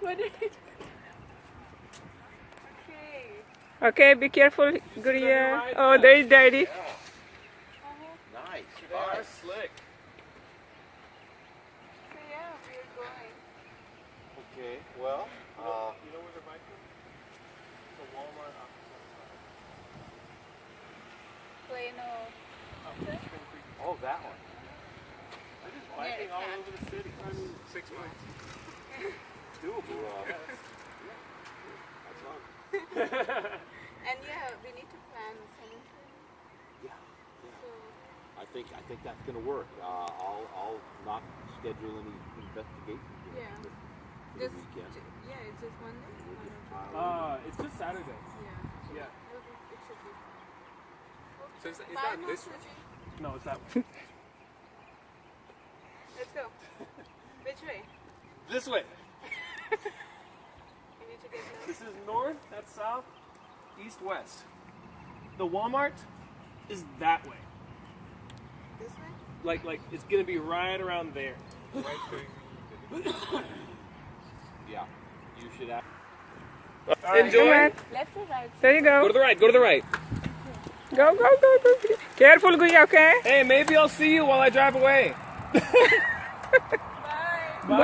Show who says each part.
Speaker 1: What did he... Okay.
Speaker 2: Okay, be careful, Guria. Oh, there is Daddy.
Speaker 3: Nice.
Speaker 4: They are slick.
Speaker 1: So yeah, we're going.
Speaker 3: Okay, well,
Speaker 4: You know where the bike is? The Walmart opposite side.
Speaker 1: Plano.
Speaker 3: oh, that one.
Speaker 4: I just biking all over the city. I mean, 6 miles.
Speaker 3: Doable.
Speaker 4: That's fun.
Speaker 1: And yeah, we need to plan something.
Speaker 3: Yeah.
Speaker 1: So,
Speaker 3: I think that's gonna work. I'll not schedule any investigations.
Speaker 1: yeah.
Speaker 3: For the
Speaker 1: Just,
Speaker 3: weekend.
Speaker 1: yeah, it's just one day.
Speaker 3: We'll
Speaker 1: One
Speaker 3: just
Speaker 1: or two.
Speaker 3: pile in.
Speaker 4: It's just Saturday.
Speaker 1: Yeah.
Speaker 4: Yeah.
Speaker 1: It should be fun.
Speaker 4: So is
Speaker 1: Bye,
Speaker 4: that
Speaker 1: Mom,
Speaker 4: this
Speaker 1: Suji.
Speaker 4: No, it's that one.
Speaker 1: Let's go. Which way?
Speaker 4: This way.
Speaker 1: We need to get there.
Speaker 4: This is north, that's south, east, west. The Walmart is that way.
Speaker 1: This way?
Speaker 4: Like it's gonna be right around there.
Speaker 3: Yeah. You should have.
Speaker 4: Enjoy.
Speaker 2: Come on.
Speaker 1: Left or right?
Speaker 2: There you
Speaker 4: Go
Speaker 2: go.
Speaker 4: to the right. Go to the right.
Speaker 2: Go, go, go, go. Careful, Guria, okay?
Speaker 4: Hey, maybe I'll see you while I drive away.
Speaker 1: Bye.
Speaker 4: Bye.